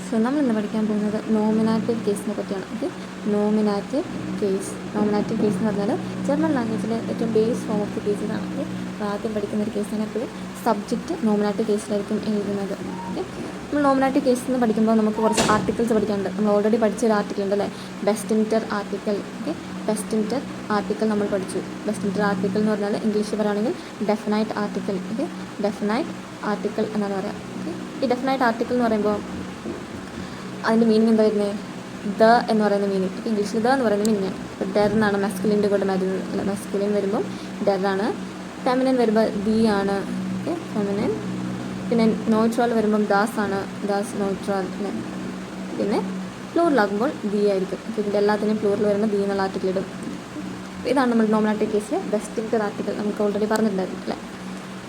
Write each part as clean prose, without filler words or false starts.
So നമ്മൾ ഇന്ന് പഠിക്കാൻ പോകുന്നത് നോമിനാറ്റീവ് കേസിനെ പറ്റിയാണ്. ഓക്കെ, നോമിനാറ്റീവ് കേസ് എന്ന് പറഞ്ഞാൽ ജർമ്മൻ ലാംഗ്വേജിലെ ഏറ്റവും ബേസ് ഫോം ഓഫ് ദി കേസസാണ്. ഓക്കെ, അപ്പോൾ ആദ്യം പഠിക്കുന്ന ഒരു കേസാണ് എപ്പോഴും സബ്ജക്റ്റ് നോമിനാറ്റീവ് കേസിലായിരിക്കും എഴുതുന്നത്. ഓക്കെ, നമ്മൾ നോമിനാറ്റീവ് കേസ് എന്ന് പഠിക്കുമ്പോൾ നമുക്ക് കുറച്ച് ആർട്ടിക്കിൾസ് പഠിക്കാനുണ്ട്. നമ്മൾ ഓൾറെഡി പഠിച്ചൊരു ആർട്ടിക്കിൾ ഉണ്ട് അല്ലേ, ബെസ്റ്റിൻറ്റർ ആർട്ടിക്കിൾ. ഓക്കെ, ബെസ്റ്റിൻറ്റർ ആർട്ടിക്കിൾ നമ്മൾ പഠിച്ചു. ബെസ്റ്റിൻറ്റർ ആർട്ടിക്കിൾ എന്ന് പറഞ്ഞാൽ ഇംഗ്ലീഷിൽ പറയുകയാണെങ്കിൽ definite article. Okay, definite article എന്നാണ് പറയുക. ഓക്കെ, ഈ ഡെഫിനൈറ്റ് ആർട്ടിക്കിൾ എന്ന് പറയുമ്പോൾ അതിൻ്റെ മീനിങ് എന്താ വരുന്നത്? ദ എന്ന് പറയുന്ന മീനിങ്. ഇപ്പോൾ ഇംഗ്ലീഷിൽ ദ എന്ന് പറയുന്ന മീനിങ്. ഇപ്പോൾ ഡെർ എന്നാണ് മെസ്കുലിൻ്റെ കൂടെ വരുന്നത്. അല്ല, മെസ്കുലിൻ വരുമ്പം ഡെറാണ്, ഫെമിനിൻ വരുമ്പോൾ ദി ആണ്. Okay, feminine. പിന്നെ നോട്രൽ വരുമ്പം ദാസ് ആണ്, ദാസ് നോട്രൽ അല്ലേ. പിന്നെ പ്ലൂറലാകുമ്പോൾ ദി ആയിരിക്കും. അപ്പോൾ ഇതിൻ്റെ എല്ലാത്തിനും പ്ലൂറൽ വരുമ്പോൾ ദി എന്നുള്ള ആർട്ടിക്കിൾ ഇടും. ഇതാണ് നമ്മൾ നോമിനാറ്റീവ് കേസിൽ ബെസ്റ്റിൻറ്റർ ആർട്ടിക്കിൾ നമുക്ക് ഓൾറെഡി പറഞ്ഞിട്ടുണ്ടായിരുന്നു അല്ലേ.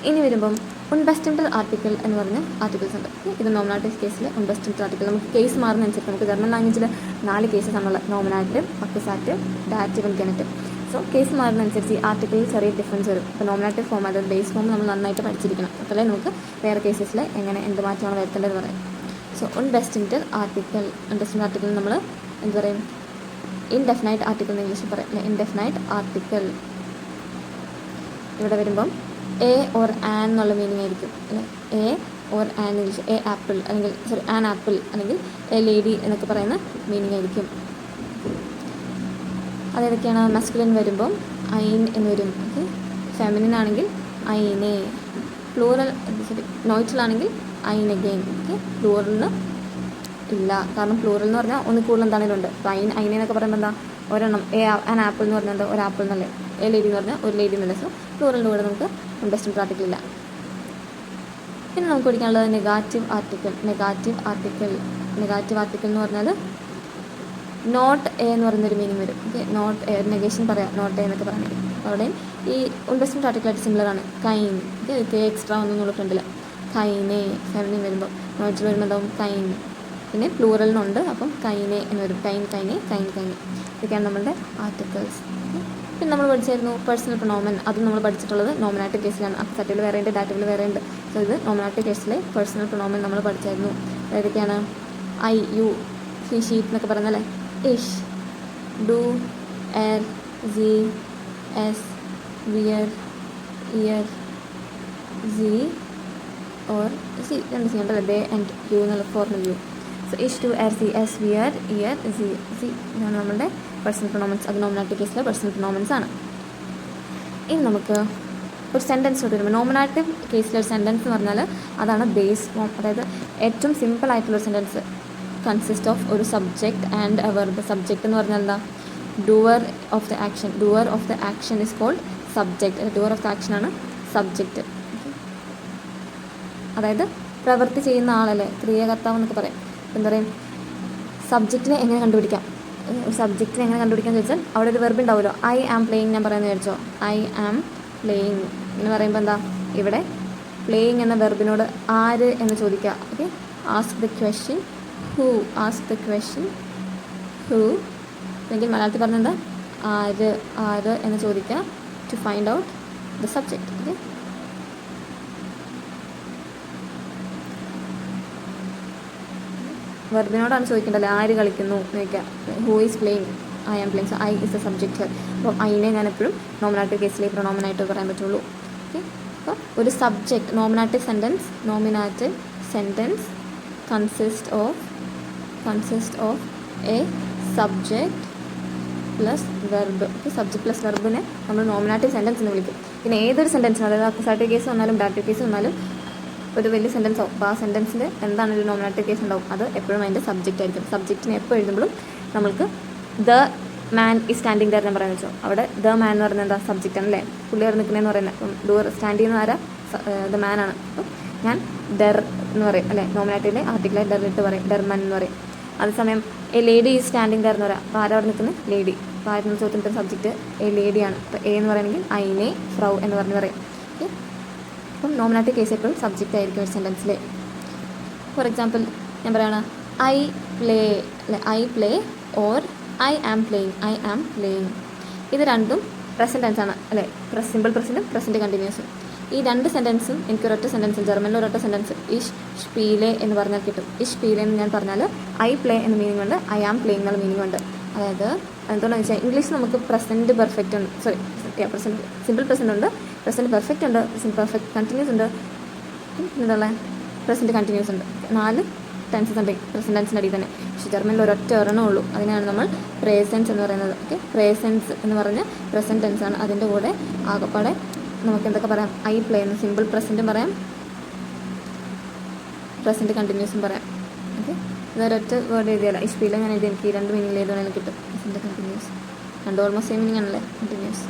ഇനി വരുമ്പം ഉൺബെസ്റ്റിൻറ്റർ ആർട്ടിക്കിൾ എന്ന് പറഞ്ഞ ആർട്ടിക്കിൾസ് ഉണ്ട്. ഇത് നോമിനാറ്റീവ് കേസിൽ ഉൺബെസ്റ്റിൻറ്റർ ആർട്ടിക്കിൾ. നമുക്ക് കേസ് മാറുന്നതനുസരിച്ച് നമുക്ക് ജർമ്മൻ ലാംഗ്വേജിൽ 4 കേസസ് ആണുള്ളത്: nominative, accusative, dative and genitive. So case മാറുന്നതനുസരിച്ച് ഈ ആർട്ടിക്കിളിൽ ചെറിയ ഡിഫറൻസ് വരും. ഇപ്പോൾ നോമിനാറ്റീവ് ഫോം, അതായത് ബേസ് ഫോം നമ്മൾ നന്നായിട്ട് പഠിച്ചിരിക്കണം. അപ്പോഴേ നമുക്ക് വേറെ കേസസിൽ എങ്ങനെ എന്ത് മാറ്റമാണ് വരുത്തേണ്ടത് പറയാം. സോ ഉൺബെസ്റ്റിൻറ്റർ ആർട്ടിക്കിൾ നമ്മൾ എന്ത് പറയും? ഇൻഡെഫിനൈറ്റ് ആർട്ടിക്കിൾ എന്ന് ഇംഗ്ലീഷിൽ പറയാം അല്ലെ. ഇൻഡെഫിനൈറ്റ് ആർട്ടിക്കിൾ ഇവിടെ വരുമ്പം എ ഓർ ആൻ എന്നുള്ള മീനിങ് ആയിരിക്കും അല്ലെ. A or an English A apple അല്ലെങ്കിൽ ആൻ ആപ്പിൾ അല്ലെങ്കിൽ എ ലേഡി എന്നൊക്കെ പറയുന്ന മീനിങ് ആയിരിക്കും. അതേതൊക്കെയാണ്? മസ്കുലിൻ വരുമ്പം ഐൻ എന്ന് വരും. ഓക്കെ, ഫെമിനിൻ ആണെങ്കിൽ ഐനെ, പ്ലൂറൽ നോയിറ്റിലാണെങ്കിൽ ഐൻ അഗെയിൻ. ഓക്കെ, പ്ലൂറലിന് ഇല്ല, കാരണം പ്ലൂറൽ എന്ന് പറഞ്ഞാൽ ഒന്ന് കൂടുതൽ എന്താണെങ്കിലും ഉണ്ട്. അപ്പോൾ ഐനെ എന്നൊക്കെ പറയുമ്പോൾ എന്താ, ഒരെണ്ണം ആൻ ആപ്പിൾ എന്ന് പറഞ്ഞാൽ ഒരു ആപ്പിൾ എന്നല്ലേ. എ ലേഡി എന്ന് പറഞ്ഞാൽ ഒരു ലേഡി എന്നല്ലേ. സോ പ്ലൂറലിൻ്റെ കൂടെ നമുക്ക് ഇൻഡെഫിനൈറ്റ് ആർട്ടിക്കിൾ ഇല്ല. പിന്നെ നമുക്ക് പഠിക്കാനുള്ളത് നെഗാറ്റീവ് ആർട്ടിക്കിൾ. നെഗാറ്റീവ് ആർട്ടിക്കിൾ എന്ന് പറഞ്ഞാൽ നോട്ട് എ എന്ന് പറയുന്നൊരു മീനിങ് വരും. ഓക്കെ, നോട്ട് എ, നെഗേഷൻ പറയാം, നോട്ട് എ എന്നൊക്കെ പറയുന്നത്. അപ്പോൾ അവിടെയും ഈ ഇൻഡെഫിനൈറ്റ് ആർട്ടിക്കിളായിട്ട് സിമിലറാണ്. കൈൻ. ഓക്കെ, കെ എക്സ്ട്രാ ഒന്നും ഫ്രണ്ടില്ല. കൈനെ ഫെമിനിൻ വരുമ്പോൾ, നോട്ടിൽ വരുമ്പോൾ എന്താവും? കൈൻ. പിന്നെ പ്ലൂറലിനുണ്ട്, അപ്പം കൈനെ എന്ന് വരും. കൈനെ. ഇതൊക്കെയാണ് നമ്മളുടെ ആർട്ടിക്കിൾസ്. പിന്നെ നമ്മൾ പഠിച്ചായിരുന്നു പേഴ്സണൽ പ്രൊനോമൻ. അതും നമ്മൾ പഠിച്ചിട്ടുള്ളത് നോമിനാറ്റീവ് കേസിലാണ്. അക്യുസാറ്റീവിൽ വേറെ ഉണ്ട്, ഡാറ്റീവിൽ വേറെ ഉണ്ട്. സോ ഇത് നോമിനാറ്റീവ് കേസിലെ പേഴ്സണൽ പ്രൊനോമൻ നമ്മൾ പഠിച്ചായിരുന്നു. ഏതൊക്കെയാണ്? ഐ, യു, ഹി, ഷീപ്പ് എന്നൊക്കെ പറയുന്നല്ലേ. ഇഷ്, ഡു, എർ, സി, എസ്, വിയർ, ഇയർ, സി ഓർ സി, 2 സി ഉണ്ടല്ലേ. ദേ ആൻഡ് യു എന്നുള്ള ഫോർമൽ യു. സോ ഇഷ്, ഡു, എർ, സി, എസ്, വിയർ, ഇയർ, സി. ഇതാണ് നമ്മളുടെ പേഴ്സണൽ പ്രൊനോമൻസ്. അത് നോമിനാറ്റീവ് കേസിലെ പേഴ്സണൽ പ്രൊനോമൻസ് ആണ്. ഇനി നമുക്ക് ഒരു സെൻറ്റൻസിലോട്ട് വരുമ്പോൾ, നോമിനാറ്റീവ് കേസിലൊരു സെൻറ്റൻസ് എന്ന് പറഞ്ഞാൽ അതാണ് ബേസ് ഫോം. അതായത് ഏറ്റവും സിമ്പിൾ ആയിട്ടുള്ളൊരു സെൻറ്റൻസ് കൺസിസ്റ്റ് ഓഫ് ഒരു subject and a verb. Subject എന്ന് പറഞ്ഞാൽ എന്താ? Doer of the action is called subject. Doer of the action ആണ് സബ്ജക്റ്റ്. അതായത് പ്രവൃത്തി ചെയ്യുന്ന ആളല്ലേ, ക്രിയാകർത്താവ് എന്നൊക്കെ പറയും. എന്താ പറയും? സബ്ജക്റ്റിനെ എങ്ങനെ കണ്ടുപിടിക്കാം? സബ്ജക്റ്റിനെ എങ്ങനെ കണ്ടുപിടിക്കാമെന്ന് ചോദിച്ചാൽ അവിടെ ഒരു വെർബ് ഉണ്ടാവുമല്ലോ. ഐ ആം പ്ലേയിങ് ഞാൻ പറയുന്നത് വിചാരിച്ചോ. ഐ ആം പ്ലേയിങ് എന്ന് പറയുമ്പോൾ എന്താ, ഇവിടെ പ്ലേയിങ് എന്ന വെർബിനോട് ആര് എന്ന് ചോദിക്കുക. Okay, ask the question who. അല്ലെങ്കിൽ മലയാളത്തിൽ പറഞ്ഞെന്താ, ആര് എന്ന് ചോദിക്കുക. To find out the subject. Okay, വെർബിനോടാണ് ചോദിക്കേണ്ടത്. ആര് കളിക്കുന്നു എന്ന് ചോദിക്കുക. Who is playing, I am playing. So I is the subject here. അപ്പം ഐനെ ഞാൻ എപ്പോഴും നോമിനാറ്റീവ് കേസിലെ പ്രൊനോമനായിട്ട് പറയാൻ പറ്റുള്ളൂ. ഓക്കെ, അപ്പോൾ ഒരു subject nominative sentence consist of a subject plus verb. Okay, subject plus വെർബിനെ നമ്മൾ നോമിനാറ്റീവ് സെൻറ്റൻസ് എന്ന് വിളിക്കും. പിന്നെ ഏതൊരു സെൻറ്റൻസിനും, അതായത് അക്യുസാറ്റീവ് കേസ് വന്നാലും ഡാറ്റീവ് കേസ് വന്നാലും ഒരു വലിയ സെൻറ്റൻസ് ആവും. അപ്പോൾ ആ സെൻറ്റൻസിൽ എന്താണ് ഒരു നോമിനാറ്റീവ് കേസ് ഉണ്ടാവും, അത് എപ്പോഴും അതിൻ്റെ സബ്ജക്റ്റ് ആയിരിക്കും. സബ്ജക്റ്റിനെ എപ്പോൾ എഴുതുമ്പോഴും നമ്മൾക്ക് ദ മാൻ ഈ സ്റ്റാൻഡിങ് ദർ ഞാൻ പറയാൻ വെച്ചോ. അവിടെ ദ മാൻ എന്ന് പറയുന്നത് എന്താ? സബ്ജക്റ്റ് ആണല്ലേ. പുള്ളി അവിടെ നിൽക്കുന്നതെന്ന് പറയുന്നത്. അപ്പം ഡോർ സ്റ്റാൻഡ് ചെയ്യുന്ന ആരാ? ദ മാൻ ആണ്. അപ്പം ഞാൻ ഡെർ എന്ന് പറയും അല്ലേ. നോമിനാറ്റീവിലെ ആർട്ടിക്കിളെ ഡെറിട്ട് പറയും, ഡെർമൻ എന്ന് പറയും. അതേസമയം A lady is standing there എന്ന് പറയാം. അപ്പോൾ ആരാ അവിടെ നിൽക്കുന്നത്? ലേഡി. അപ്പോൾ ആയിരുന്നു ചോദ്യത്തിൻ്റെ സബ്ജക്റ്റ് എ ലേഡിയാണ്. അപ്പോൾ എ എന്ന് പറയണമെങ്കിൽ ഐനെ, ഫ്രൗ എന്ന് പറഞ്ഞ് പറയും. ഓക്കെ, അപ്പം നോമിനാറ്റീവ് കേസ് എപ്പോഴും സബ്ജക്റ്റ് ആയിരിക്കും ഒരു സെൻറ്റൻസിൽ. ഫോർ എക്സാമ്പിൾ ഞാൻ പറയുകയാണ് I play or I am playing. ഇത് രണ്ടും പ്രസൻറ്റ് ടെൻസ് ആണ് അല്ലേ. സിമ്പിൾ പ്രസൻറ്റും പ്രസൻറ്റ് കണ്ടിന്യൂസും. ഈ 2 സെൻറ്റൻസും എനിക്ക് ഒരൊറ്റ സെൻറ്റൻസ്, ജർമ്മനിൽ ഒരൊറ്റ സെൻറ്റൻസ് ഇഷ് ഷ്പീലെ എന്ന് പറഞ്ഞാൽ കിട്ടും. ഇഷ് ഷ്പീലെ എന്ന് ഞാൻ പറഞ്ഞാൽ ഐ പ്ലേ എന്ന മീനിങ് ഉണ്ട്, ഐ ആം പ്ലേയിങ് എന്നുള്ള മീനിങ് ഉണ്ട്. അതായത് എന്തുകൊണ്ടാണെന്ന് വെച്ചാൽ ഇംഗ്ലീഷിൽ നമുക്ക് പ്രസൻറ്റ് പെർഫെക്റ്റ് ഉണ്ട്, പ്രസൻറ്റ് സിമ്പിൾ പ്രസൻറ്റ് ഉണ്ട്, പ്രസൻറ്റ് പെർഫെക്റ്റ് ഉണ്ട്, പ്രസൻറ്റ് പെർഫെക്റ്റ് കണ്ടിന്യൂസ് ഉണ്ട്, എന്നുള്ള പ്രസൻറ്റ് കണ്ടിന്യൂസ് ഉണ്ട്. 4 ടെൻസസ് ഉണ്ട് പ്രസൻറ്റ് ടെൻസിൻ്റെ അടിയിൽ തന്നെ. പക്ഷേ ജർമ്മനിൽ ഒരൊറ്റ ഒരെണ്ണേ ഉള്ളൂ, അതിനാണ് നമ്മൾ പ്രേസൻസ് എന്ന് പറയുന്നത്. ഓക്കെ, പ്രേസൻസ് എന്ന് പറഞ്ഞാൽ പ്രസൻറ്റ് ടെൻസാണ്. അതിൻ്റെ കൂടെ ആകപ്പാടെ നമുക്ക് എന്തൊക്കെ പറയാം, ഐ പ്ലേ എന്ന് സിമ്പിൾ പ്രസൻറ്റും പറയാം, പ്രസൻറ്റ് കണ്ടിന്യൂസും പറയാം. ഓക്കെ, ഇതൊരൊറ്റ വേർഡ് എഴുതിയല്ല, ഈ സ്പീഡിൽ ഞാൻ എഴുതി എനിക്ക് 2 മീനിങ്ങിൽ ഏത് വേണമെങ്കിലും കിട്ടും. Present continuous 2 almost same meaning ആണല്ലേ, കണ്ടിന്യൂസ്.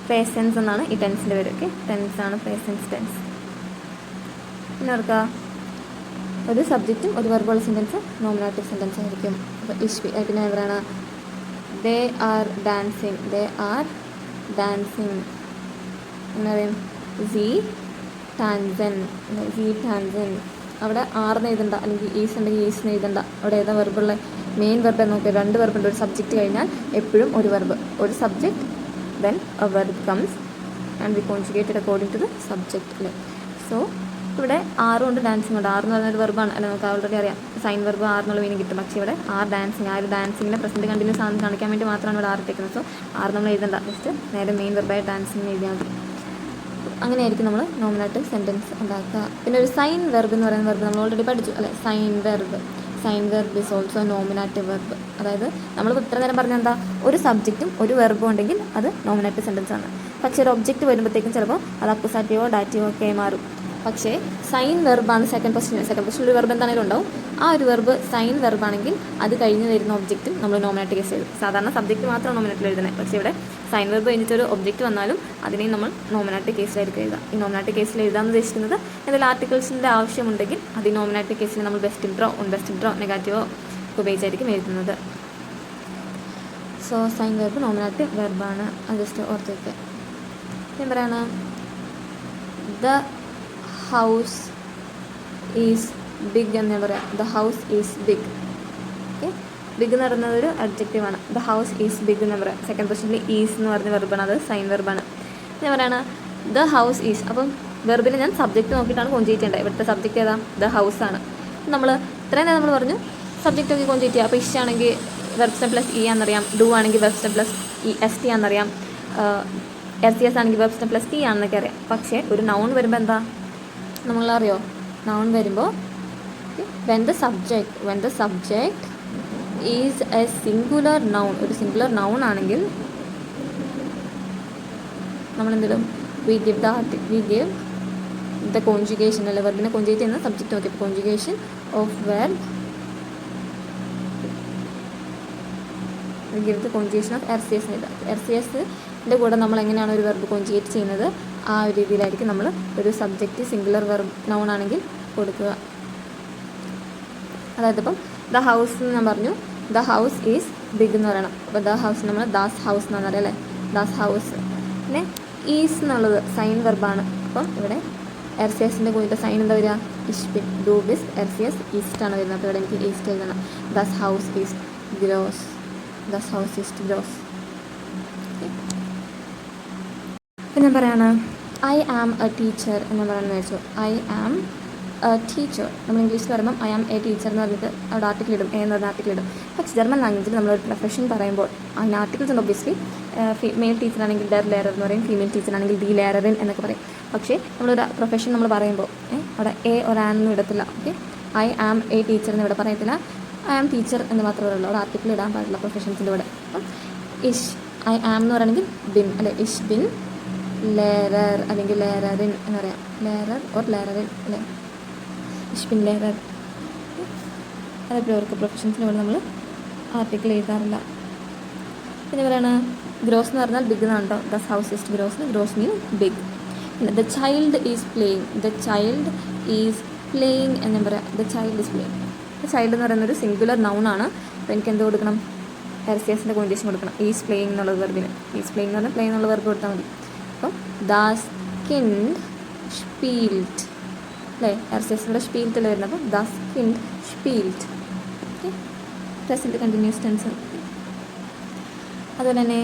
പ്രേസൻസ് എന്നാണ് ഈ ടെൻസിൻ്റെ പേര്. ഓക്കെ, ടെൻസാണ് പ്രേസൻസ് ടെൻസ്. പിന്നെ ഓർക്കുക, ഒരു സബ്ജക്റ്റും ഒരു വെർബുള്ള സെൻറ്റൻസ് നോമിനേറ്റീവ് സെൻറ്റൻസ് ആയിരിക്കും. അപ്പോൾ പിന്നെ എവിടെയാണ് they are dancing, they are dancing എന്ന് പറയും. C Tansen, C Tansen. അവിടെ ആർന്ന് എഴുതണ്ട, അല്ലെങ്കിൽ ഈസ് ഉണ്ടെങ്കിൽ ഈസ്ന്ന് എഴുതണ്ട. അവിടെ ഏതാ വെർബുള്ള മെയിൻ വെർബ് എന്ന് നോക്കുക. 2 വെർബുണ്ട്. ഒരു സബ്ജക്റ്റ് കഴിഞ്ഞാൽ എപ്പോഴും ഒരു വെർബ്, ഒരു subject then a verb comes and we conjugated according to the subject അല്ലേ. സോ ഇവിടെ ആറും ഉണ്ട്, ഡാൻസിങ് ഉണ്ട്. ആറ് എന്ന് പറയുന്നൊരു വെർബാണ് അല്ല, നമുക്ക് ഓൾറെഡി അറിയാം സൈൻ വെർബ് ആറ് എന്നുള്ള മീനിങ് കിട്ടും. പക്ഷേ ഇവിടെ ആർ ഡാൻസിങ്, ആ ഒരു ഡാൻസിങ്ങിനെ പ്രസൻറ്റ് കണ്ടിന്യൂസ് ആണെന്ന് കാണിക്കാൻ വേണ്ടി മാത്രമാണ് ഇവിടെ ആറ് ഇട്ടേക്കുന്നത്. സോ ആറ് നമ്മൾ എഴുതണ്ട, ജസ്റ്റ് നേരെ മെയിൻ വെർബായ ഡാൻസിങ് എഴുതിയാൽ മതി. അങ്ങനെയായിരിക്കും നമ്മൾ നോമിനേറ്റീവ് സെൻറ്റൻസ് ഉണ്ടാക്കുക. പിന്നെ ഒരു സൈൻ വെർബ് എന്ന് പറയുന്ന വെർബ് നമ്മൾ ഓൾറെഡി പഠിച്ചു അല്ലേ. സൈൻ verb is also nominative verb. അതായത് നമ്മളിപ്പോൾ ഇത്ര നേരം പറഞ്ഞാൽ എന്താ, ഒരു സബ്ജക്റ്റും ഒരു വെർബും ഉണ്ടെങ്കിൽ അത് നോമിനേറ്റീവ് സെൻറ്റൻസ് ആണ്. പക്ഷേ ഒരു ഒബ്ജക്റ്റ് വരുമ്പോഴത്തേക്കും ചിലപ്പോൾ അത് അക്വസാറ്റീവോ ഡാറ്റീവോ ഒക്കെ മാറും. പക്ഷേ സൈൻ വെർബാണ് സെക്കൻഡ് പൊസിഷനിൽ ഒരു വെർബ് എന്താണെങ്കിലും ഉണ്ടാവും. ആ ഒരു വെർബ് സൈൻ വെർബാണെങ്കിൽ അത് കഴിഞ്ഞ് വരുന്ന ഒബ്ജക്റ്റും നമ്മൾ നോമിനേറ്റ് കേസ് എഴുതും. സാധാരണ സബ്ജക്റ്റ് മാത്രമാണ് നോമിനേറ്റിൽ എഴുതുന്നത്. പക്ഷേ ഇവിടെ സൈൻ വെർബ് കഴിഞ്ഞിട്ടൊരു ഒബ്ജക്റ്റ് വന്നാലും അതിനെയും നമ്മൾ നോമിനേറ്റ് കേസിലായിരിക്കും എഴുതുക. ഈ നോമിനേറ്റ് കേസിൽ എഴുതാമെന്ന് ഉദ്ദേശിക്കുന്നത് എന്തെങ്കിലും ആർട്ടിക്കിൾസിൻ്റെ ആവശ്യമുണ്ടെങ്കിൽ അത് ഈ നോമിനേറ്റ് കേസിൽ നമ്മൾ ബെസ്റ്റ് ഡ്രോ, നെഗറ്റീവോ ഉപയോഗിച്ചായിരിക്കും എഴുതുന്നത്. സോ സൈൻ വെർബ് നോമിനേറ്റീവ് വെർബാണ്, അത് ജസ്റ്റ് ഓർത്ത് വയ്ക്കുക. ഞാൻ പറയാണ് ദ ഹൗസ് ഈസ് ബിഗ് എന്ന് ഞാൻ പറയാം. The house is big. Okay, big എന്ന് പറയുന്നത് ഒരു അഡ്ജക്റ്റീവാണ്. ദ ഹൗസ് ഈസ് ബിഗ് എന്ന് പറയാം. സെക്കൻഡ് പൊസിഷനിൽ ഈസ് എന്ന് പറഞ്ഞ വെർബാണ്, അത് സൈൻ വെർബാണ്. ഞാൻ പറയാണ് ദ ഹൗസ് ഈസ്. അപ്പം വെർബിന് ഞാൻ സബ്ജക്റ്റ് നോക്കിയിട്ടാണ് കോൺജുഗേറ്റ് ചെയ്യേണ്ടത്. ഇവിടുത്തെ സബ്ജക്റ്റ് ഏതാ, ദ ഹൗസ് ആണ്. നമ്മൾ ഇത്രയും നേരം നമ്മൾ പറഞ്ഞു സബ്ജക്റ്റ് നോക്കി കോൺജുഗേറ്റ് ചെയ്യുക. അപ്പോൾ ഇഷ് ആണെങ്കിൽ വെർബ് സ്റ്റെം പ്ലസ് ഇ ആണെന്നറിയാം, ഡു ആണെങ്കിൽ verb stem plus E S T ആണെന്നറിയാം, എസ് സി എസ് ആണെങ്കിൽ വെർബ് സ്റ്റെം പ്ലസ് ടി ആണെന്നൊക്കെ അറിയാം. പക്ഷേ ഒരു നൗൺ വരുമ്പോൾ എന്താ നമ്മളറിയോ, നൗൺ വരുമ്പോൾ when the subject is a singular noun, ഒരു സിംഗുലർ നൗൺ ആണെങ്കിൽ നമ്മളെന്തെങ്കിലും we give the conjugation അല്ലെ, വെർബിനെ കോൺജുഗേറ്റ് ചെയ്യുന്ന സബ്ജക്റ്റ് നോക്കി conjugation of verb, give the conjugation of RCS. RCSൻ്റെ കൂടെ നമ്മൾ എങ്ങനെയാണ് ഒരു വെർബ് കോൺജുഗേറ്റ് ചെയ്യുന്നത് ആ ഒരു രീതിയിലായിരിക്കും നമ്മൾ ഒരു സബ്ജക്റ്റ് സിംഗുലർ വെർബ് നൗൺ ആണെങ്കിൽ കൊടുക്കുക. അതായത് ഇപ്പം ദ ഹൗസ് എന്ന് ഞാൻ പറഞ്ഞു, ദ ഹൗസ് ഈസ് ബിഗ് എന്ന് പറയണം. അപ്പോൾ ദ ഹൗസ് നമ്മൾ ദാസ് ഹൗസ് എന്നാണ് അറിയാം അല്ലേ, ദാസ് ഹൗസ്. പിന്നെ ഈസ് എന്നുള്ളത് സൈൻ വെർബാണ്. അപ്പം ഇവിടെ RCSൻ്റെ കൂടെ സൈൻ എന്താ വരിക, ഇഷ്ബിൻ, ഡു ബിസ് RCS ഈസ്റ്റാണ് വരുന്നത്. അപ്പോൾ ഇവിടെ എനിക്ക് ഈസ്റ്റ് എഴുതണം. ദാസ് ഹൗസ് ഈസ് gross, Das house east gross. പിന്നെ ഞാൻ പറയാണ് ഐ ആം എ ടീച്ചർ എന്ന് പറയുന്നത് വെച്ചു. ഐ ആം എ ടീച്ചർ നമ്മൾ ഇംഗ്ലീഷിൽ പറയുമ്പം ഐ ആം എ ടീച്ചർ എന്ന് പറഞ്ഞിട്ട് അവിടെ ആർട്ടിക്കിൾ ഇടും, എന്ന് പറഞ്ഞ ആർട്ടിക്കിൾ ഇടും. പക്ഷേ ജർമ്മൻ ലാംഗ്വേജിൽ നമ്മളൊരു പ്രൊഫഷൻ പറയുമ്പോൾ അതിന് ആർട്ടിക്കിൾസ് ഉണ്ട്. ഒബ്വിയസ്ലി മെയിൽ ടീച്ചർ ആണെങ്കിൽ ഡെർ ലെയറർ എന്ന് പറയും, ഫീമെയിൽ ടീച്ചർ ആണെങ്കിൽ ഡി ലെയറിൻ എന്നൊക്കെ പറയും. പക്ഷേ നമ്മളൊരു പ്രൊഫഷൻ നമ്മൾ പറയുമ്പോൾ അവിടെ എ ഒരു ആനൊന്നും ഇടത്തില്ല. Okay, I am a teacher എന്ന് ഇവിടെ പറയത്തില്ല, ഐ ആം ടീച്ചർ എന്ന് മാത്രമേ ഉള്ളൂ. അവിടെ ആർട്ടിക്കിൾ ഇടാൻ പാടില്ല പ്രൊഫഷൻസിൻ്റെ കൂടെ. അപ്പം ഇഷ് ഐ ആം എന്ന് പറയുകയാണെങ്കിൽ ബിൻ അല്ലെ, ഇഷ് ബിൻ ലെയറർ അല്ലെങ്കിൽ ലെയറിൻ എന്ന് പറയാം. ലെയറർ ഓർ ലെയറിൻ അല്ലേ, ഇഷ് ബിൻ ലെയറർ. അതേപോലെ അവർക്ക് പ്രൊഫഷൻസിൻ്റെ കൂടെ നമ്മൾ ആർട്ടിക്കിൾ എഴുതാറില്ല. പിന്നെ പറയാണ് ഗ്രോസ് എന്ന് പറഞ്ഞാൽ ബിഗ് എന്നാണ് കേട്ടോ. ദസ് ഹൗസ് ഈസ് ഗ്രോസ്, ഗ്രോസ് മീൻ ബിഗ്. പിന്നെ the child is playing, the child is playing എന്ന് പറയാം. The child is playing. The child എന്ന് പറയുന്നൊരു സിംഗുലർ നൗൺ ആണ്. അപ്പോൾ എനിക്ക് എന്ത് കൊടുക്കണം, RCSൻ്റെ കോൺജുഗേഷൻ കൊടുക്കണം. ഈസ് പ്ലേയിങ് എന്നുള്ള വെർബിന്, ഈസ് പ്ലേയിങ് എന്ന് പറഞ്ഞാൽ പ്ലേയിങ് എന്നുള്ള വെർബ് കൊടുത്താൽ മതി. അപ്പം ദാസ് കിൻഡ് സ്പീൽറ്റ് അല്ലേ, RCSയുടെ സ്പീൽറ്റ് വരുന്നത്. അപ്പം ദാസ് കിൻഡ് സ്പീൽറ്റ്. Okay, present continuous tense. അതുപോലെ തന്നെ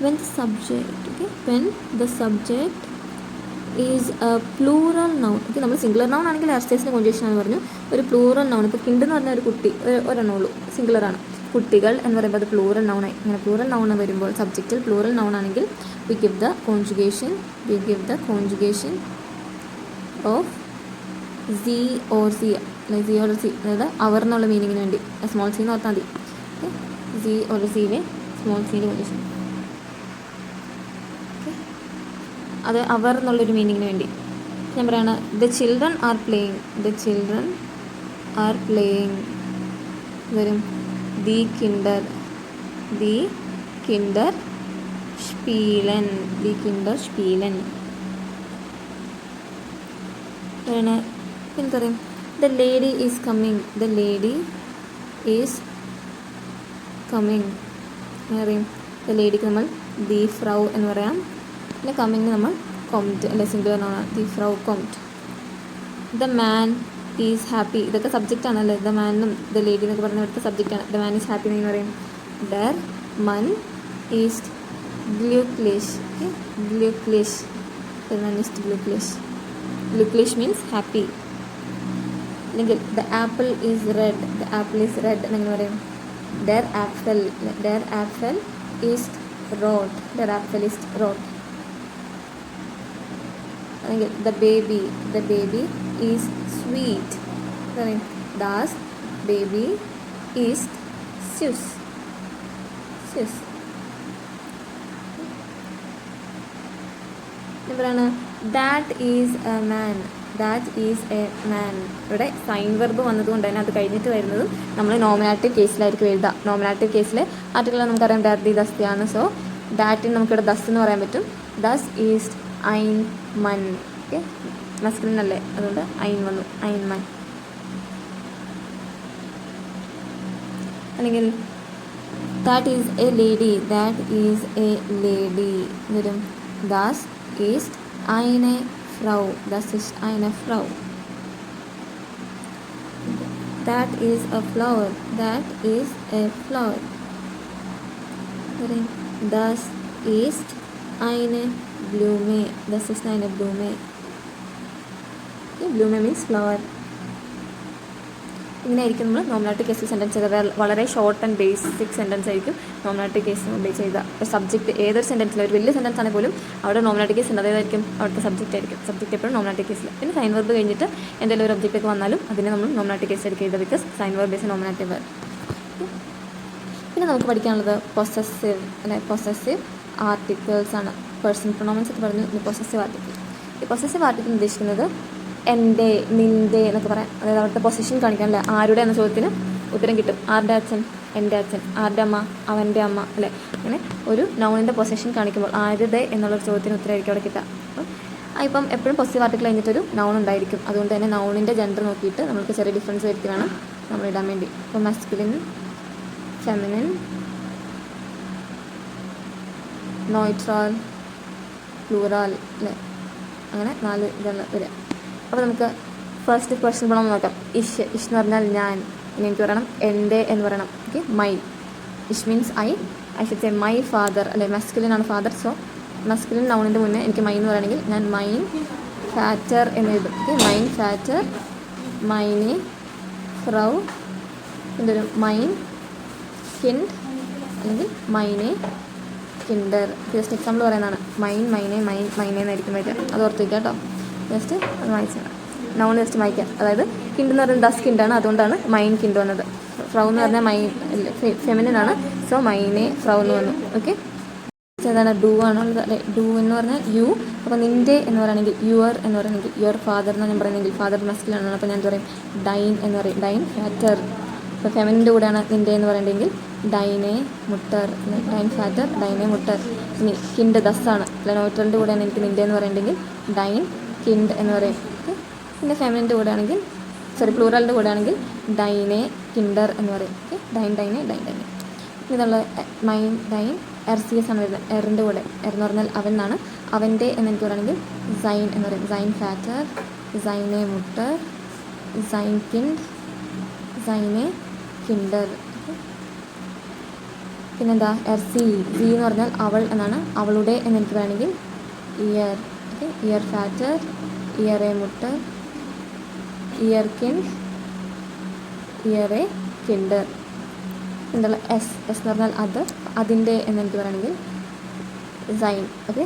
when the subject, okay, when the subject is a plural noun. Okay, നമ്മൾ സിംഗുലർ നൗൺ ആണെങ്കിൽ ആർസ്റ്റേസിൻ്റെ കോൺജുഗേഷൻ എന്ന് പറഞ്ഞു. ഒരു പ്ലൂറൽ നൗൺ, ഇപ്പോൾ കിണ്ട് എന്ന് പറഞ്ഞാൽ ഒരു കുട്ടി, ഒരെണ്ണമുള്ളൂ, സിംഗുലറാണ്. കുട്ടികൾ എന്ന് പറയുമ്പോൾ അത് പ്ലൂറൽ നൗണായി. അങ്ങനെ പ്ലൂറൽ നൗൺ വരുമ്പോൾ സബ്ജക്റ്റിൽ പ്ലൂറൽ നൗൺ ആണെങ്കിൽ we give the conjugation of C ഓർ സി, അല്ലെങ്കിൽ സി ഓർ സി, അതായത് അവർ എന്നുള്ള മീനിങ്ങിന് വേണ്ടി സ്മോൾ സി എന്ന് ഓർത്താൽ മതി. ഓക്കെ, സി ഓർ സിയിലെ സ്മോൾ സീൻ്റെ കോൺജുഗേഷൻ, അത് അവർ എന്നുള്ളൊരു മീനിങ്ങിന് വേണ്ടി. ഞാൻ പറയാണ് ദ ചിൽഡ്രൻ ആർ പ്ലേയിങ് വരും ദി കിൻഡർ സ്പീലൻ പറയണ എന്താ പറയും, ദ ലേഡി ഈസ് കമ്മിങ് എന്ന് പറയും. ദ ലേഡിക്ക് നമ്മൾ ദി ഫ്രൗ എന്ന് പറയാം. പിന്നെ കമ്മിങ് നമ്മൾ കൊംറ്റ്, അല്ലെ സിംഗുലർ ആണ്, ദി ഫ്രൗ കൊംറ്റ്. ദ മാൻ ഈസ് ഹാപ്പി, ഇതൊക്കെ സബ്ജക്റ്റ് ആണല്ലേ. ദ മാനും ദ ലേഡി എന്നൊക്കെ പറഞ്ഞ ഇവിടുത്തെ സബ്ജക്റ്റാണ്. ദ മാൻ ഈസ് ഹാപ്പി എന്ന് പറയും. There Mann is ഗ്ലൂക്ലിഷ് means happy. അല്ലെങ്കിൽ ദ ആപ്പിൾ ഈസ് റെഡ് എന്നെങ്ങനെ പറയും. There apple is road. അല്ലെങ്കിൽ ദ ബേബി ഈസ് സ്വീറ്റ് പറയും. Das baby is Zeus. എന്താണ് ദാറ്റ് ഈസ് എ മാൻ. ഇവിടെ സൈൻ വെർബ് വന്നതുകൊണ്ട് തന്നെ അത് കഴിഞ്ഞിട്ട് വരുന്നതും നമ്മൾ നോമിനാറ്റീവ് കേസിലായിരിക്കും എഴുതുക. നോമിനാറ്റീവ് കേസിൽ ആർട്ടിക്കിൾ നമുക്കറിയാം ദാറ്റ് ദി ദസ്തിയാണ്. സോ ദാറ്റിന് നമുക്കിവിടെ ദസ് എന്ന് പറയാൻ പറ്റും. Thus is Ain Mann. Okay, masculine അല്ലേ, അതുകൊണ്ട് ഐൻ വന്നു, ഐൻ മൻ. അല്ലെങ്കിൽ ദാറ്റ് ഈസ് എ ലേഡി വരും. Das is eine Frau. Das ist eine Frau. That is a flower. Das ist eine Blume. Okay, Blume means flower. ഇങ്ങനെ ആയിരിക്കും നമ്മൾ നോമിനാറ്റീവ് കേസിൽ സെൻറ്റൻസ് ചെയ്താൽ. വളരെ ഷോർട്ട് ആൻഡ് ബേസിക് സെൻറ്റൻസ് ആയിരിക്കും നോമിനാറ്റീവ് കേസിന് മുമ്പേ ചെയ്ത. സബ്ജക്റ്റ് ഏതൊരു സെൻറ്റൻസിൽ ഒരു വലിയ സെൻറ്റൻസ് ആണെങ്കിൽ പോലും അവിടെ നോമിനാറ്റീവ് കേസ് ഉണ്ടായതായിരിക്കും, അവിടുത്തെ സബ്ജക്റ്റ് ആയിരിക്കും. സബ്ജക്റ്റ് എപ്പോഴും നോമിനാറ്റീവ് കേസിൽ. പിന്നെ സൈൻ വെർബ് കഴിഞ്ഞിട്ട് എന്തെങ്കിലും ഒരു ഒബ്ജക്റ്റൊക്കെ വന്നാലും അതിനെ നമ്മൾ നോമിനാറ്റീവ് കേസ് ആയിരിക്കും ചെയ്തത്, ബിക്കോസ് സൈൻ വെർബ് ഈസ് നോമിനാറ്റീവ് വെർബ്. പിന്നെ നമുക്ക് പഠിക്കാനുള്ളത് പൊസസീവ് ആർട്ടിക്കിൾസ് ആണ്. പേഴ്സണൽ പ്രൊണൗൺസ് ഒക്കെ പറഞ്ഞു. Possessive article. ഈ പൊസസീവ് ആർട്ടിക്കിൾ ഉദ്ദേശിക്കുന്നത് എൻ്റെ, നിൻ്റെ എന്നൊക്കെ പറയാം. അതായത് അവിടുത്തെ പൊസിഷൻ കാണിക്കാനല്ലേ. ആരുടെ എന്ന ചോദ്യത്തിന് ഉത്തരം കിട്ടും. ആരുടെ അച്ഛൻ, എൻ്റെ അച്ഛൻ. ആരുടെ അമ്മ, അവൻ്റെ അമ്മ, അല്ലേ. അങ്ങനെ ഒരു നൗണിൻ്റെ പൊസിഷൻ കാണിക്കുമ്പോൾ ആരുടെ എന്നുള്ളൊരു ചോദ്യത്തിന് ഉത്തരമായിരിക്കും അവിടെ കിട്ടുക. ഇപ്പം എപ്പോഴും പൊസസീവ് ആർട്ടിക്കിൾ കഴിഞ്ഞിട്ടൊരു നൗൺ ഉണ്ടായിരിക്കും. അതുകൊണ്ട് തന്നെ നൗണിൻ്റെ ജെൻഡർ നോക്കിയിട്ട് നമുക്ക് ചെറിയ ഡിഫറൻസ് വരുത്തി വേണം നമ്മൾ ഇടാൻ വേണ്ടി. ഇപ്പോൾ മസ്കുലിൻ, ഫെമിനിൻ, നോയ്ട്രൽ, പ്ലൂറൽ, അല്ലേ. അങ്ങനെ 4 ഇതാണ് വരിക. അപ്പോൾ നമുക്ക് ഫസ്റ്റ് പേഴ്സൺ പ്രൊണൗൺ നോക്കാം. ഇഷ് എന്ന് പറഞ്ഞാൽ ഞാൻ. ഇനി എനിക്ക് പറയണം എൻ്റെ എന്ന് പറയണം. Okay, my. ഇഷ് means I should say my father, അല്ലെ. മസ്കുലിൻ ആണ് ഫാദർ. സോ മസ്കുലിൻ നൗണിൻ്റെ മുന്നേ എനിക്ക് മൈ എന്ന് പറയണമെങ്കിൽ ഞാൻ മൈൻ ഫാറ്റർ എന്ന് എഴുതും. ഓക്കെ, മൈൻ ഫാറ്റർ, മൈനെ ഫ്രൗ, എന്തൊരു മൈൻ കിൻഡ്, അല്ലെങ്കിൽ മൈനെ കിൻഡർ. ജസ്റ്റ് എക്സാമ്പിൾ പറയുന്നതാണ്. മൈനെ എന്നായിരിക്കും വരിക. അത് ഓർത്ത് വയ്ക്കുക കേട്ടോ. ജസ്റ്റ് അത് വായിച്ചാൽ നൗൺ ജസ്റ്റ് വായിക്കാം. അതായത് കിൻഡ് എന്ന് പറയുന്നത് ദസ് കിൻഡാണ്, അതുകൊണ്ടാണ് മൈൻ കിൻഡ് വന്നത്. ഫ്രൗ എന്ന് പറഞ്ഞാൽ ഫെമിനിൻ ആണ്. സോ മൈനെ ഫ്രൗ എന്ന് വന്നു. ഓക്കെ, ഏതാണ് ഡു ആണുള്ളത്, അല്ലെ. ഡു എന്ന് പറഞ്ഞാൽ യു. അപ്പോൾ നിൻ്റെ എന്ന് പറയുകയാണെങ്കിൽ യുവർ എന്ന് പറയുകയാണെങ്കിൽ യുവർ ഫാദർ എന്നാണ് ഞാൻ പറയുന്നെങ്കിൽ ഫാദർ മസ്കുലിനാണ്. അപ്പോൾ ഞാൻ പറയും ഡൈൻ എന്ന് പറയും. ഡൈൻ ഫാറ്റർ. ഇപ്പോൾ ഫെമിനിൻ്റെ കൂടെയാണ് നിൻ്റെ എന്ന് പറയണമെങ്കിൽ ഡൈനെ മുട്ടർ, ഡൈൻ ഫാറ്റർ, ഡൈനെ മുട്ടർ. ഇനി കിൻഡ് ദസ്സാണ്, അല്ലെ. നോയ്ട്രലിൻ്റെ കൂടെയാണ് എനിക്ക് നിൻ്റെ എന്ന് പറയുന്നുണ്ടെങ്കിൽ ഡൈൻ കിൻഡ് എന്ന് പറയും. പിന്നെ ഫെമിനിൻ്റെ കൂടെ ആണെങ്കിൽ പ്ലൂറലിൻ്റെ കൂടെ ആണെങ്കിൽ ഡൈനെ കിൻഡർ എന്ന് പറയും. ഓക്കെ, ഡൈനെ. ഇതുള്ള മൈൻ, ഡൈൻ, RCS ആണ് വരുന്നത്. എറിൻ്റെ കൂടെ. എന്ന് പറഞ്ഞാൽ അവൻ എന്നാണ്. അവൻ്റെ എന്ന് എനിക്ക് പറയുകയാണെങ്കിൽ സൈൻ എന്ന് പറയും. സൈൻ ഫാറ്റർ, സൈനെ മുട്ടർ, സൈൻ കിൻഡ്, സൈനെ കിൻഡർ. പിന്നെന്താ സി എന്ന് പറഞ്ഞാൽ അവൾ എന്നാണ്. അവളുടെ എന്നെനിക്ക് വേണമെങ്കിൽ ഇയർ. ഓക്കെ, ഇയർ ഫാറ്റർ, ഇയർ എ മുട്ട്, ഇയർ കിൻ, ഇയർ എ കിൻഡർ. എന്താണ് എസ് എന്ന് പറഞ്ഞാൽ അത്, അതിൻ്റെ എന്നെനിക്ക് പറയണമെങ്കിൽ സൈൻ. ഓക്കെ,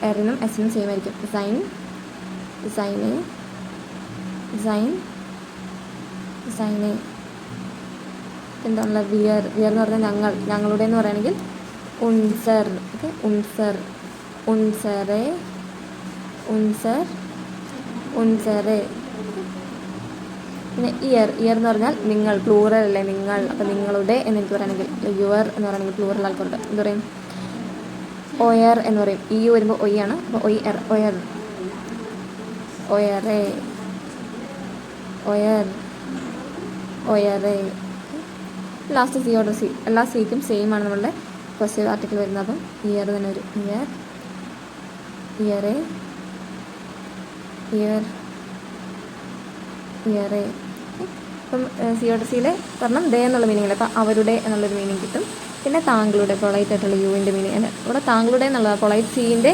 എറിനും എസിനും സെയിം ആയിരിക്കും. സൈൻ, സൈനെ, സൈൻ, സൈനെ. എന്താണുള്ള വിയർ എന്ന് പറഞ്ഞാൽ ഞങ്ങൾ, ഞങ്ങളുടെ എന്ന് പറയുകയാണെങ്കിൽ ഉൻസർ. ഓക്കെ, ഉൻസർ, ഉൻസറെ, ഉൻസർ, ഉൻസറെ. പിന്നെ ഇയർ എന്ന് പറഞ്ഞാൽ നിങ്ങൾ, പ്ലൂറൽ അല്ലേ നിങ്ങൾ. അപ്പോൾ നിങ്ങളുടെ എന്നെനിക്ക് പറയുകയാണെങ്കിൽ യുവർ എന്ന് പറയുകയാണെങ്കിൽ പ്ലൂറൽ ആൾക്കുണ്ട്. എന്താ പറയും? ഒയർ എന്ന് പറയും. ഇ വരുമ്പോൾ ഒയ്യാണ്. അപ്പോൾ ഒയർ, ഒയർ, ഒയറെ, ഒയർ, ഒയറെ. Last സിയോട് C. എല്ലാ സിക്കും സെയിം ആണ് നമ്മളുടെ പോസിറ്റീവ് ആർട്ടിക്കിൾ വരുന്നത്. അപ്പം ഇയർ തന്നെ വരും. ഇയർ, ഇയറെ, ഇയർ, ഇയറെ. അപ്പം സിയോട് സിയിൽ കാരണം ദേ എന്നുള്ള മീനിങ് അല്ല. അപ്പം അവരുടെ എന്നുള്ളൊരു മീനിങ് കിട്ടും. പിന്നെ താങ്കളുടെ, പൊളൈറ്റ് ആയിട്ടുള്ള യുവിൻ്റെ മീനിങ് അല്ല. ഇവിടെ താങ്കളുടെ എന്നുള്ള പൊളൈറ്റ് സീൻ്റെ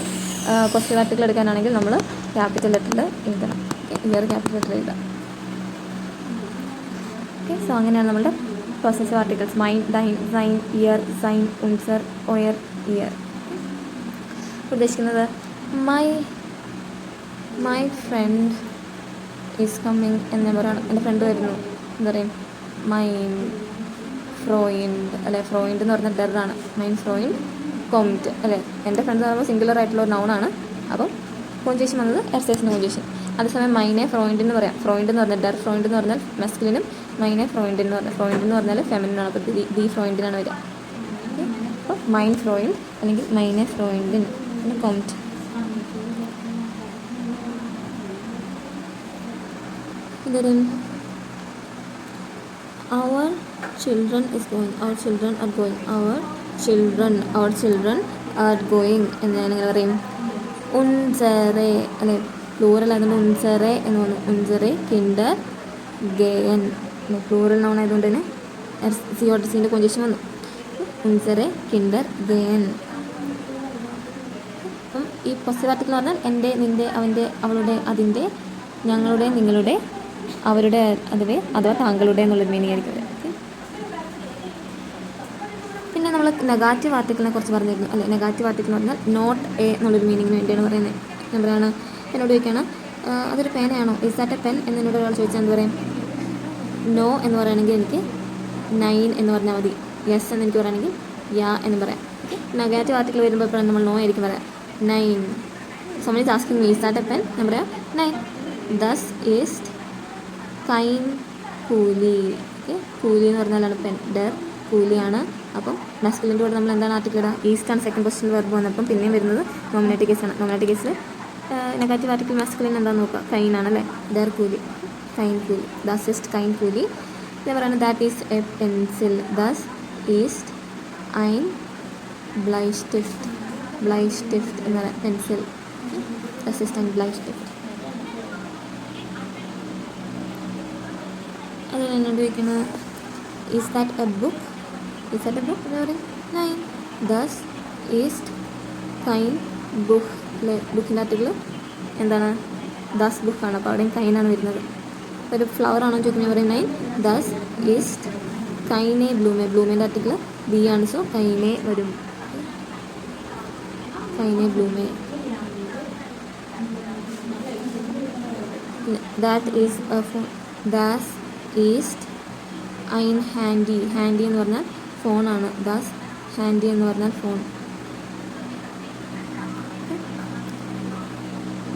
പോസിറ്റീവ് ആർട്ടിക്കിൾ എടുക്കാനാണെങ്കിൽ നമ്മൾ ക്യാപിറ്റൽ ലെറ്ററിൽ എഴുതണം. ഓക്കെ, ഇയർ ക്യാപിറ്റൽ ലെറ്റർ എഴുതാം. ഓക്കെ, സോ അങ്ങനെയാണ് നമ്മളുടെ possessive articles. മൈൻ, ഡൈൻ, സൈൻ, ഇയർ, സൈൻ, ഉൻസർ, ഒയർ, ഇയർ. ഉദ്ദേശിക്കുന്നത് മൈ ഫ്രണ്ട് ഈസ് കമ്മിങ് എന്ന് ഞാൻ പറയണം. എൻ്റെ ഫ്രണ്ട് വരുന്നു. എന്താ പറയും? മൈൻ ഫ്രോയിൻഡ് അല്ലെ. ഫ്രോയിൻഡ് എന്ന് പറഞ്ഞാൽ ഡെറാണ്. മൈൻ ഫ്രോയിൻഡ് കൊംറ്റ് അല്ലേ. എൻ്റെ ഫ്രണ്ട് എന്ന് പറയുമ്പോൾ സിംഗുലർ ആയിട്ടുള്ള ഒരു നൗണാണ്. അപ്പം കോഞ്ചേഷൻ വന്നത് എർസേസിന് കോഞ്ചേഷൻ. അതേസമയം മൈനെ ഫ്രോയിൻഡ് എന്ന് പറയാം. ഫ്രോയിൻഡ് എന്ന് പറഞ്ഞാൽ ഡെർ ഫ്രോയിൻഡ് എന്ന് പറഞ്ഞാൽ മെസ്കുലിനും, മൈനെ ഫ്രോയിൻഡ് എന്ന് പറഞ്ഞാൽ, ഫ്രോയിൻഡ് എന്ന് പറഞ്ഞാൽ ഫെമിനിനാണ്. അപ്പോൾ ദി ഫ്രോയിൻഡിനാണ് വരിക. അപ്പോൾ മൈൻ ഫ്രോയിൻഡ് അല്ലെങ്കിൽ മൈനെ ഫ്രോയിൻഡിൻ പിന്നെ കൊംറ്റ്. then our children is going, our children are going, our children are going എന്നാണ് ഇങ്ങനെ പറയും. ഉൻസറെ അല്ലെ, പ്ലൂറൽ ആയതുകൊണ്ട് ഉൻസറെ എന്ന് പറഞ്ഞു. ഉൻസറെ, കിൻഡർ, ഗേൻ. പ്ലൂറൽ നൗൺ ആയതുകൊണ്ട് തന്നെ സിയോട്ടസിൻ്റെ കോഞ്ചേഷൻ വന്നു. ഉൻസറെ, കിൻഡർ, ഗേൻ. അപ്പം ഈ പോസിറ്റീവ് ആർട്ടിക്കിൾ എന്ന് പറഞ്ഞാൽ എൻ്റെ, നിൻ്റെ, അവൻ്റെ, അവളുടെ, അതിൻ്റെ, ഞങ്ങളുടെ, നിങ്ങളുടെ, അവരുടെ, അതുവേ അഥവാ താങ്കളുടെ എന്നുള്ളൊരു മീനിങ് ആയിരിക്കും. ഓക്കെ, പിന്നെ നമ്മൾ നെഗാറ്റീവ് ആർട്ടിക്കിളിനെ കുറിച്ച് പറഞ്ഞിരുന്നു അല്ലേ. നെഗാറ്റീവ് ആർട്ടിക്കിൾ എന്ന് പറഞ്ഞാൽ നോട്ട് എ എന്നുള്ളൊരു മീനിങ്ങിന് വേണ്ടിയാണ് പറയുന്നത്. നമ്പറാണ് എന്നോട് ചോദിക്കുകയാണ് അതൊരു പേനയാണോ, ഇസ് ദാറ്റ് എ പെൻ എന്ന് എന്നോട് ഒരാൾ ചോദിച്ചാൽ എന്ത് പറയും? നോ എന്ന് പറയുകയാണെങ്കിൽ എനിക്ക് നൈൻ എന്ന് പറഞ്ഞാൽ മതി. യെസ് എന്ന് എനിക്ക് പറയുകയാണെങ്കിൽ യാ എന്ന് പറയാം. ഓക്കെ, നെഗാറ്റീവ് ആർട്ടിക്കിൾ വരുമ്പോൾ എപ്പോഴും നമ്മൾ നോ ആയിരിക്കും പറയാം. Nine. somebody is asking me is that a pen, ഞാൻ പറയാം നൈൻ. ദസ് ഈസ്റ്റ് കൈൻ കൂലി. ഓക്കെ, കൂലി എന്ന് പറഞ്ഞാലാണ് പെൻ. ഡർ കൂലിയാണ്. അപ്പം മസ്കുലിൻ്റെ കൂടെ നമ്മൾ എന്താണ് ആർട്ടിക്കിൾ ഇടുക? ഈസ്റ്റ് ആണ് സെക്കൻഡ് പൊസിഷനിൽ വെർബ് വന്നപ്പം പിന്നെയും വരുന്നത് നോമിനേറ്റീവ് കേസാണ്. നോമിനേറ്റീവ് കേസിൽ നെഗറ്റീവ് ആർട്ടിക്കിൾ മസ്കുലിൻ എന്താണെന്ന് നോക്കുക? കൈൻ ആണല്ലേ. ഡർ കൂലി, കൈൻ കൂലി. ദസ് ഈസ്റ്റ് കൈൻ കൂലി. ഇതേ പറയുന്നത് ദാറ്റ് ഈസ് എ പെൻസിൽ. ദസ് ഈസ്റ്റ് ഐൻ ബ്ലൈസ്റ്റിഫ്റ്റ്. ബ്ലൈസ്റ്റിഫ്റ്റ് എന്ന പെൻസിൽ. ദസ് ഈസ്റ്റ് ഐൻ ബ്ലൈസ്റ്റിഫ്റ്റ്. അത് എന്നോട് ചോദിക്കുന്നത് is that a book. Is that a book എന്താ പറയുക? നൈൻ. ദസ് ഈസ്റ്റ് കൈൻ ബുക്ക് അല്ലേ. ബുക്കിൻ്റെ ആർട്ടിക്കിൾ എന്താണ്? ദസ് ബുക്കാണ്. അപ്പോൾ അവിടെയും കൈനാണ് വരുന്നത്. ഒരു ഫ്ലവർ ആണോ ചോദിക്കുന്നത് ഞാൻ പറയും നൈൻ. ദസ് ഈസ്റ്റ് കൈനെ ബ്ലൂമെ. ബ്ലൂമിൻ്റെ ആർട്ടിക്കിൾ ബി ആണ്. സോ കൈനെ വരും. കൈനെ ബ്ലൂമെ. That is a phone. ദാസ് ഈസ്റ്റ് ഐൻ ഹാൻഡി. ഹാൻഡി എന്ന് പറഞ്ഞാൽ ഫോണാണ്. ദാസ് ഹാൻഡി എന്ന് പറഞ്ഞാൽ phone.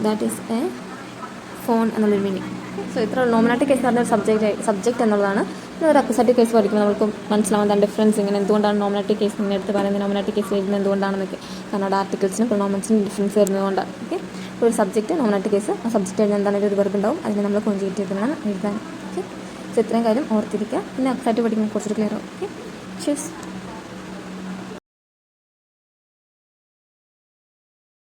That is a phone എന്നുള്ളൊരു മീനിങ്. സോ ഇത്ര നോമിനേറ്റീവ് കേസ് എന്ന് പറഞ്ഞാൽ സബ്ജക്റ്റ് എന്നുള്ളതാണ്. പിന്നെ ഒരു അക്യൂസേറ്റീവ് കേസ് പഠിക്കുമ്പോൾ നമുക്ക് മനസ്സിലാവാൻ തന്നെ ഡിഫറൻസ് ഇങ്ങനെ എന്തുകൊണ്ടാണ് നോമിനേറ്റീവ് കേസ് ഇങ്ങനെ എടുത്ത് പറയുന്നത്, നോമിനേറ്റീവ് കേസ് വരുന്നത് എന്തുകൊണ്ടാണെന്നൊക്കെ. കാരണം അവിടെ ആർട്ടിക്കിൾസിനും പ്രൊനോമൻസിനും ഡിഫറൻസ് വരുന്നതുകൊണ്ടാണ്. ഓക്കെ, ഒരു സബ്ജക്റ്റ് നോമിനേറ്റീവ് കേസ്, ആ സബ്ജക്റ്റ് എഴുതാൻ എന്താണെങ്കിലും ഒരു വെർബ് ഉണ്ടാവും. അതിനെ നമ്മൾ കോൺജുഗേറ്റ് ചെയ്ത് വേണം എഴുതാൻ. ഓക്കെ, സോ ഇത്രയും കാര്യം ഓർത്തിരിക്കുക. പിന്നെ അക്യൂസേറ്റീവ് പഠിക്കുമ്പോൾ കുറച്ചൊരു ക്ലിയർ ആവും. Okay, she's.